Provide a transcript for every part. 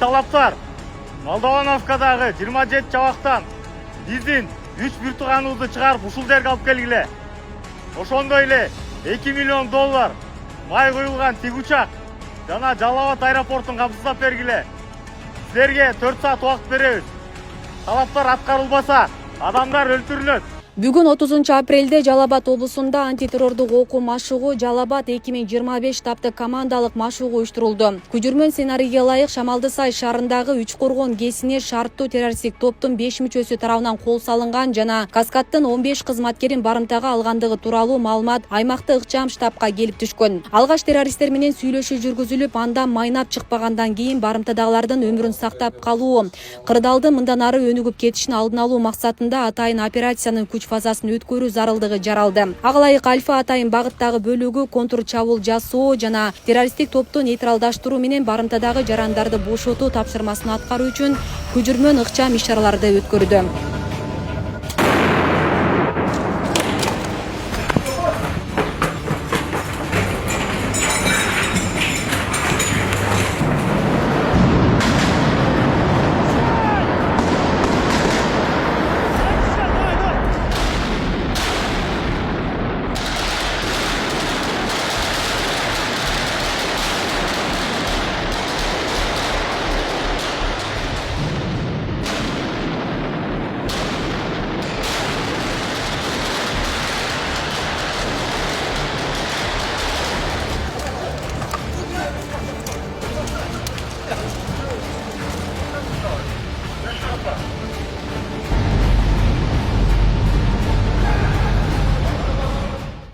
талаптар. Молдовановкадагы 27 жабактан биздин 3 биртуганыбызды чыгарып ушул жерге алып келгиле. Ошондой эле 2 миллион доллар май коюлган тик учак жана Жалал Абад аэропортун камсыздап бергиле. Силерге 4 саат убакыт беребиз. Талаптар аткарылбаса, адамдар өлтүрүлөт. Бүгүн 30 апрелде Жалал Абад облусунда антитеррордук окуу машыгуу Жалал Абад 2025 штабтык командалык машыгуу уюштурулду. Күжүрмөн сценарийге ылайык Шамалды Сай шаарындагы 3 коргон КЭСине шарттуу террористтик топтун 5 мүчөсү тарабынан кол салынган жана Каскадтын 15 кызматкерин барымтага алгандыгы тууралуу маалымат аймакты ыкчам штабка келип түшкөн. Алгаш террористтер менен сүйлөшүү жүргүзүлүп, андан майнап чыкпагандан кийин барымтадагылардын өмүрүн сактап калуу, кырдаалдын мындан ары өнүгүп кетишин алдын алуу максатында атайын операциянын күч фазасын өткөрүү зарылдыгы жаралды. Ага ылайык Альфа атайын багыттагы бөлүгү контур чабуул жасоо жана террористтик топту нейтралдаштыруу менен барымтадагы жарандарды бошотуу тапшырмасын аткаруу үчүн күжүрмөн ыкчам иш-чараларды өткөрдү.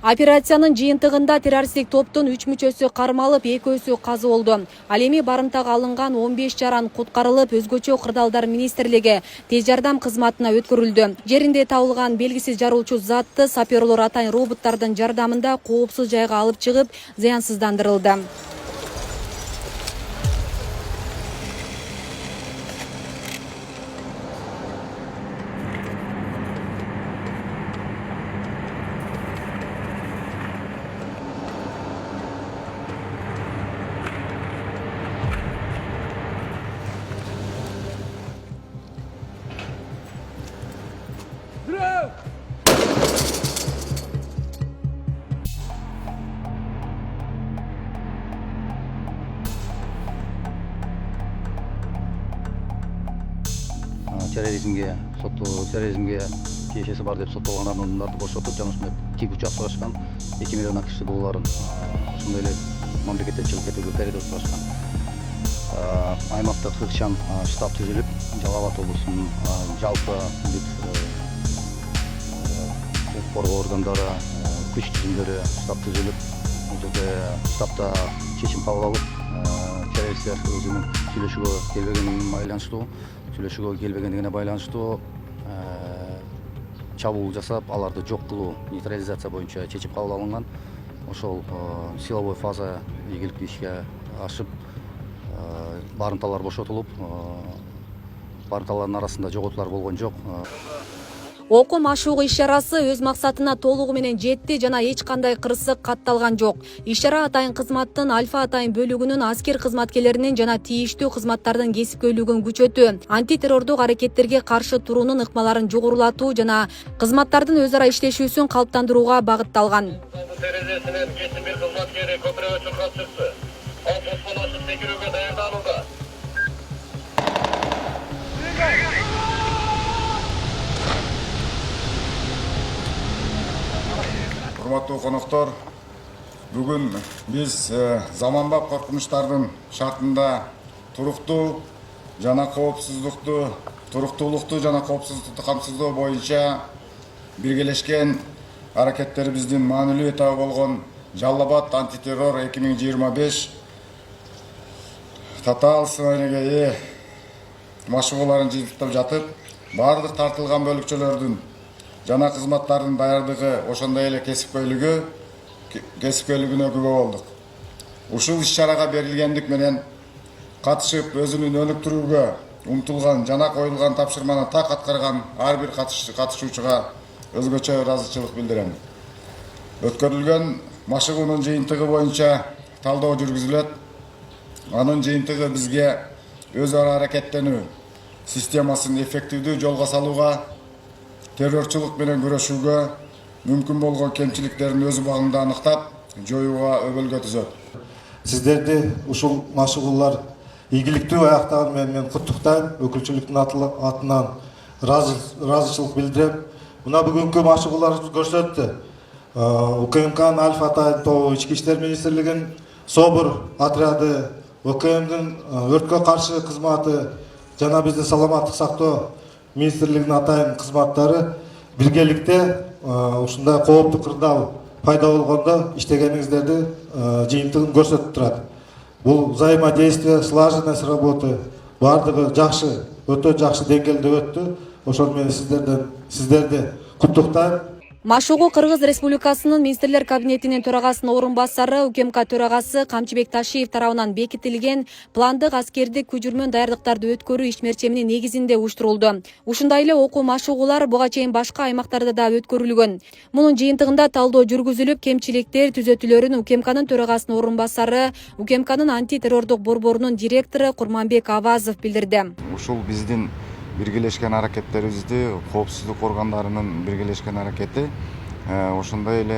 Операциянын жыйынтыгында террористтик топтун 3 мүчөсү кармалып, 2-өсү каза болду. Ал эми барымтага алынган 15 жаран куткарылып, өзгөчө кырдаалдар министрлиги тез жардам кызматына өткөрүлдү. Жеринде табылган белгисиз жарылуучу затты саперлор атайын роботтордун жардамында коопсуз жайга алып чыгып, зыянсыздандырылды. терроризмге тиешеси бар деп соттолгон адамдарды бошотуп, жана ушундай тик учак сурашкан 2 миллион акш долларын ушундай эле мамлекеттен чыгып кетүүгө берет деп сурашкан. Аймактык ыкчам штаб түзүлүп, Жалал Абад облусунун жалпы укук коргоо органдары, күч түзүмдөрү штаб түзүлүп, бул жерде штабта чечим кабыл алып, террористтер өзүнүн сүйлөшүүгө келбегендигине байланыштуу чабуул жасап, аларды жок кылуу, нейтрализация боюнча чечим кабыл алынган. Ошол силовой фаза ийгиликтүү ишке ашып, барымталар бошотулуп, барымталардын арасында жоготуулар болгон жок. Окуу машыгуу иш-чарасы өз максатына толугу менен жетти жана эч кандай кырсык катталган жок. Иш-чара атайын кызматтын Альфа атайын бөлүгүнүн аскер кызматкерлеринин жана тийиштүү кызматтардын кесипкөйлүгүн күчөтүү, антитеррордук аракеттерге каршы туруунун ыкмаларын жогорулатуу жана кызматтардын өз ара иштешүүсүн калыптандырууга багытталган. Терезесинен кесип бир кызматкери көпүрөгө чуркап чыкты. Ал тоскон ашып секирүүгө даярданууда. Урматтуу коноктор, бүгүн биз заманбап коркунучтардын шартында туруктуулукту жана коопсуздукту камсыздоо боюнча биргелешкен аракеттерибиздин маанилүү этабы болгон Жалал Абад антитеррор 2025 татаал сценарийге ээ машыгууларын жыйынтыктап жатып, баардык тартылган бөлүкчөлөрдүн жана кызматтардын даярдыгы, ошондой эле кесипкөйлүгүнө күбө болдук. Ушул иш-чарага берилгендик менен катышып, өзүнүн өнүктүрүүгө умтулган жана коюлган тапшырманы так аткарган ар бир катышуучуга өзгөчө ыраазычылык билдирем. Өткөрүлгөн машыгуунун жыйынтыгы боюнча талдоо жүргүзүлөт. Анын жыйынтыгы бизге өз ара аракеттенүү системасын эффективдүү жолго салууга, террорчулук менен күрөшүүгө мүмкүн болгон кемчиликтерин өз убагында аныктап, жоюуга өбөлгө түзөт. Сиздерди ушул машыгуулар ийгиликтүү аяктаганы менен мен куттуктайм. Өкүлчүлүктүн атынан ыраазычылык билдирем. Мына бүгүнкү машыгууларыбыз көрсөттү. УКМКнын Альфа Атайын тобу, Ички иштер министрлигинин СОБР отряды, УКМдин өрткө каршы кызматы жана биздин саламаттык сактоо министрлигинин атайын кызматтары биргеликте ушундай кооптуу кырдаал пайда болгондо иштегениңиздерди жыйынтыгын көрсөтүп турат. Бул взаимодействие, слаженность работы бардыгы жакшы, өтө жакшы деңгээлде өттү. Ошол менен сиздерди куттуктайм. Машыгуу Кыргыз Республикасынын Министрлер кабинетинин төрагасынын орун басары УКМК төрагасы Камчыбек Ташиев тарабынан бекитилген пландык аскердик көчүрмөн даярдыктарды өткөрүү ишмерчеминин негизинде уюштурулду. Ушундай эле окуу машыгуулар буга чейин башка аймактарда да өткөрүлгөн. Мунун жыйынтыгында талдоо жүргүзүлүп, кемчиликтер түзөтүүлөрүн УКМКнын төрагасынын орун басары, УКМКнын антитеррордук борборунун директору Курманбек Авазов билдирди. Ушул биздин биргелешкен аракеттерибизди, коопсуздук органдарынын биргелешкен аракети ошондой эле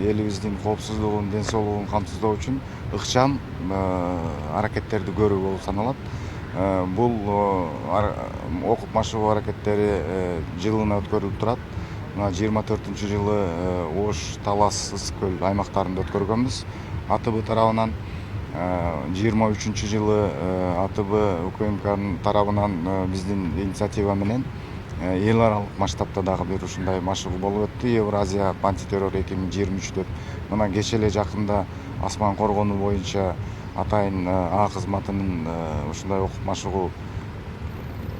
элибиздин коопсуздугун, ден соолугун камсыздоо үчүн ыкчам аракеттерди көрүү болуп саналат. Бул окуп машыгуу аракеттери жылына өткөрүлүп турат. 24-жылы Ош, Талас, Ысык көл аймактарында өткөргөнбүз. АТБ тарабынан 23-жылы АТБ УКМКнын тарабынан биздин инициатива менен эл аралык масштабта дагы бир ушундай машыгуу болуп өттү. Евразия антитеррор 2023 деп. Мына кечээ эле жакында асман коргонуу боюнча атайын А кызматынын ушундай окуп машыгуу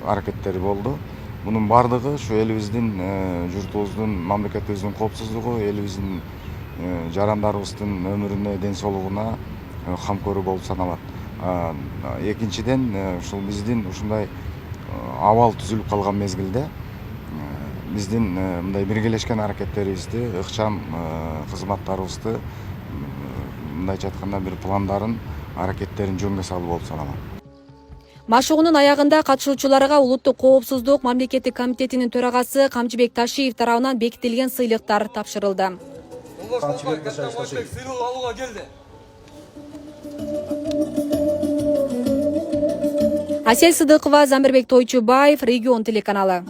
аракеттери болду. Мунун бардыгы ушу элибиздин, журтубуздун, мамлекетибиздин коопсуздугу, элибиздин жарандарыбыздын өмүрүнө, ден соолугуна камкөрүү болуп саналат. Экинчиден, ушул биздин ушундай абал түзүлүп калган мезгилде биздин мындай биргелешкен аракеттерибизди, ыкчам кызматтарыбызды мындайча айтканда бир пландарын, аракеттерин жөнгө салуу болуп саналат. Машыгуунун аягында катышуучуларга Улуттук коопсуздук мамлекеттик комитетинин төрагасы Камчыбек Ташиев тарабынан бекитилген сыйлыктар тапшырылды. Сыйлык алууга келди. Асель Сыдыкова, Замирбек Тойчубаев, Регион телеканалы.